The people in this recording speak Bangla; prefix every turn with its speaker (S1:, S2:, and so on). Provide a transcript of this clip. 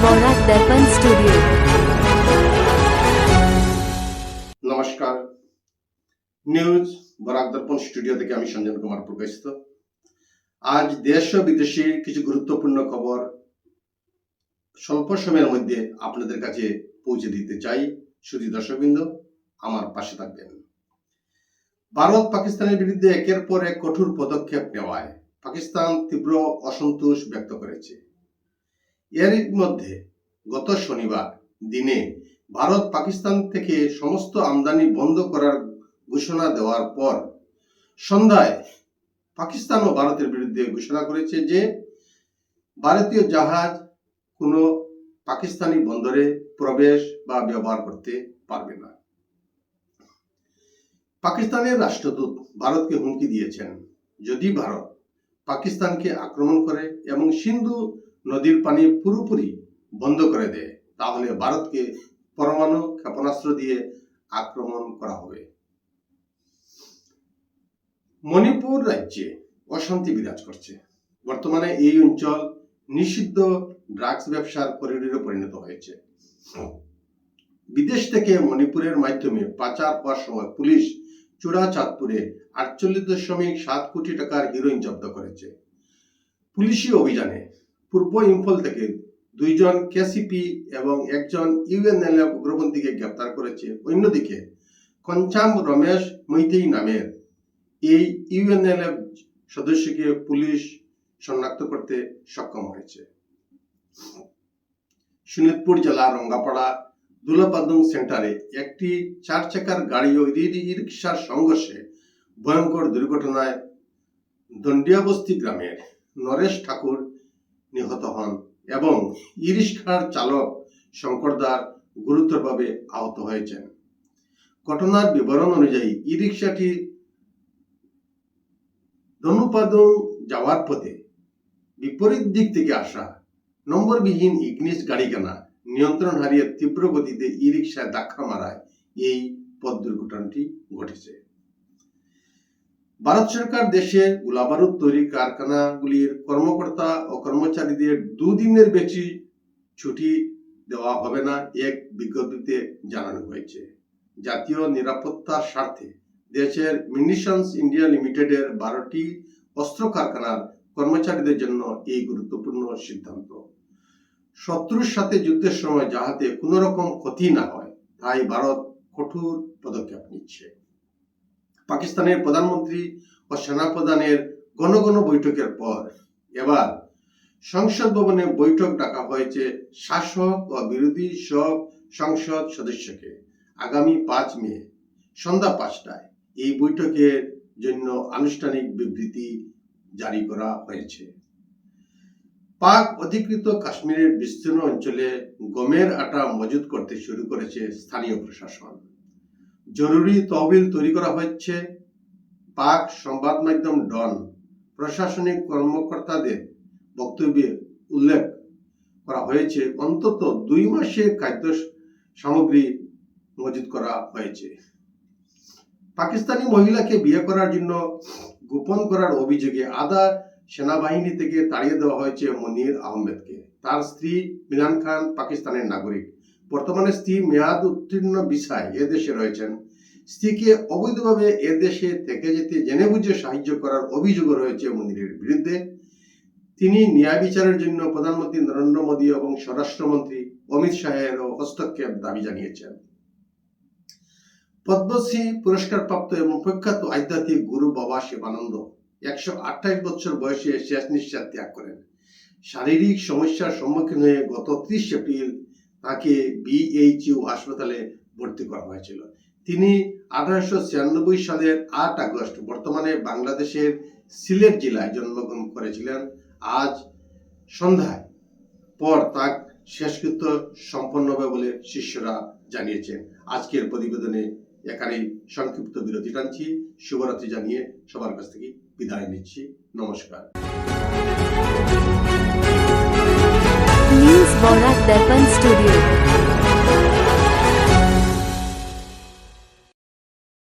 S1: বরাক দর্পণ স্টুডিও।
S2: নমস্কার, নিউজ বরাক দর্পণ স্টুডিও থেকে আমি সঞ্জন কুমার প্রকাশিত। আজ দেশ ও বিদেশে কিছু গুরুত্বপূর্ণ খবর স্বল্প সময়ের মধ্যে আপনাদের কাছে পৌঁছে দিতে চাই। শুধু দর্শকবৃন্দ, আমার পাশে থাকবেন। ভারত পাকিস্তানের বিরুদ্ধে একের পর এক কঠোর পদক্ষেপ নেওয়ায় পাকিস্তান তীব্র অসন্তোষ ব্যক্ত করেছে। এর মধ্যে গত শনিবার দিনে ভারত পাকিস্তান থেকে সমস্ত আমদানি বন্ধ করার ঘোষণা দেওয়ার পর সন্ধ্যায় পাকিস্তান ও ভারতের বিরুদ্ধে ঘোষণা করেছে যে ভারতীয় জাহাজ কোনো পাকিস্তানি বন্দরে প্রবেশ বা ব্যবহার করতে পারবে না। পাকিস্তানের রাষ্ট্রদূত ভারতকে হুমকি দিয়েছেন, যদি ভারত পাকিস্তানকে আক্রমণ করে এবং সিন্ধু নদীর পানি পুরোপুরি বন্ধ করে দেয়, তাহলে ভারতকে পরমাণু ক্ষেপণাস্ত্র দিয়ে আক্রমণ করা হবে। মণিপুর রাজ্যে অশান্তি বিরাজ করছে। বর্তমানে এই অঞ্চল নিষিদ্ধ ড্রাগস ব্যবসার করিডোরে পরিণত হয়েছে। বিদেশ থেকে মণিপুরের মাধ্যমে পাচার হওয়ার সময় পুলিশ চূড়াচাঁদপুরে 48.7 কোটি টাকার হিরোইন জব্দ করেছে। পুলিশি অভিযানে পূর্ব ইম্ফল থেকে 2 জন কেসিপি এবং 1 জন ইউএনএলএফ উগ্রপন্থীকে গ্রেপ্তার করেছে। অন্যদিকে কঞ্চাম রমেশ মৈতেই নামের এই ইউএনএলএফ সদস্যকে পুলিশ শনাক্ত করতে সক্ষম হয়েছে। শোনিতপুর জেলার রঙ্গাপাড়া দুলাপাদুং সেন্টারে একটি 4 চাকার গাড়ি ও ই-রিকশার সংঘর্ষে ভয়ঙ্কর দুর্ঘটনায় দণ্ডিয়াবস্তি গ্রামের নরেশ ঠাকুর নিহত হন এবং ই-রিকশার চালক শঙ্কর দাস গুরুতরভাবে আহত হয়েছেন। ঘটনার বিবরণ অনুযায়ী ই-রিকশাটি ধনুপাদুং যাওয়ার পথে বিপরীত দিক থেকে আসা নম্বরবিহীন ইগনিস গাড়িখানা নিয়ন্ত্রণ হারিয়ে তীব্র গতিতে ই-রিকশায় ধাক্কা মারায় এই পথ দুর্ঘটনাটি ঘটেছে। ভারত সরকার দেশে গোলাবারুদ তৈরি কারখানাগুলির কর্মকর্তা ও কর্মচারীদের 2 দিনের বেশি ছুটি দেওয়া হবে না, এক বিজ্ঞপ্তিতে জানানো হয়েছে। জাতীয় নিরাপত্তার স্বার্থে দেশের মিউনিশনস ইন্ডিয়া লিমিটেডের 12টি অস্ত্র কারখানার কর্মচারীদের জন্য এই গুরুত্বপূর্ণ সিদ্ধান্ত। শত্রুর সাথে যুদ্ধের সময় যাহাতে কোনো রকম ক্ষতি না হয়, তাই ভারত কঠোর পদক্ষেপ নিচ্ছে। পাকিস্তানের প্রধানমন্ত্রী ও সেনাপ্রধানের ঘন ঘন বৈঠকের পর এবার সংসদ ভবনে বৈঠক ডাকা হয়েছে শাসক ও বিরোধী সব সংসদ সদস্যকে। আগামী 5 মে সন্ধ্যা 5টায় এই বৈঠকের জন্য আনুষ্ঠানিক বিবৃতি জারি করা হয়েছে। পাক অধিকৃত কাশ্মীরের বিস্তীর্ণ অঞ্চলে গমের আটা মজুত করতে শুরু করেছে স্থানীয় প্রশাসন। জরুরি তহবিল তৈরি করা হচ্ছে। পাক সংবাদ মাধ্যম ডন প্রশাসনিক কর্মকর্তাদের বক্তব্যে উল্লেখ করা হয়েছে, অন্তত 2 মাসের খাদ্য সামগ্রী মজুত করা হয়েছে। পাকিস্তানি মহিলাকে বিয়ে করার জন্য গোপন করার অভিযোগে আধা সেনাবাহিনী থেকে তাড়িয়ে দেওয়া হয়েছে মনির আহমেদকে। তার স্ত্রী মিলান খান পাকিস্তানের নাগরিক। বর্তমানে স্ত্রী মেয়াদ উত্তীর্ণ ভিসায় এদেশে রয়েছেন। স্ত্রীকে অবৈধভাবে এদেশে থেকে যেতে জেনে বুঝে সাহায্য করার অভিযোগ রয়েছে মনিরের বিরুদ্ধে। তিনি ন্যায় বিচারের জন্য প্রধানমন্ত্রী নরেন্দ্র মোদী এবং স্বরাষ্ট্রমন্ত্রী অমিত শাহের হস্তক্ষেপ দাবি জানিয়েছেন। পদ্মশ্রী পুরস্কারপ্রাপ্ত এবং প্রখ্যাত আধ্যাত্মিক গুরু বাবা শিবানন্দ 128 বছর বয়সে শেষ নিঃশ্বাস ত্যাগ করেন। শারীরিক সমস্যার সম্মুখীন হয়ে গত 30 এপ্রিল তাকে BHU হাসপাতালে ভর্তি করা হয়েছিল। তিনি 1896 সালের 8 আগস্ট বর্তমানে বাংলাদেশের সিলেট জেলায় জন্মগ্রহণ করেছিলেন। আজ সন্ধ্যায় পর তার শেষকৃত্য সম্পন্ন হবে বলে শিষ্যরা জানিয়েছেন। আজকের প্রতিবেদনে এখানেই সংক্ষিপ্ত বিরতি টানছি। শুভরাত্রি জানিয়ে সবার কাছ থেকে বিদায় নিচ্ছি। নমস্কার।
S1: নিউজ বরাক দর্পণ স্টুডিও।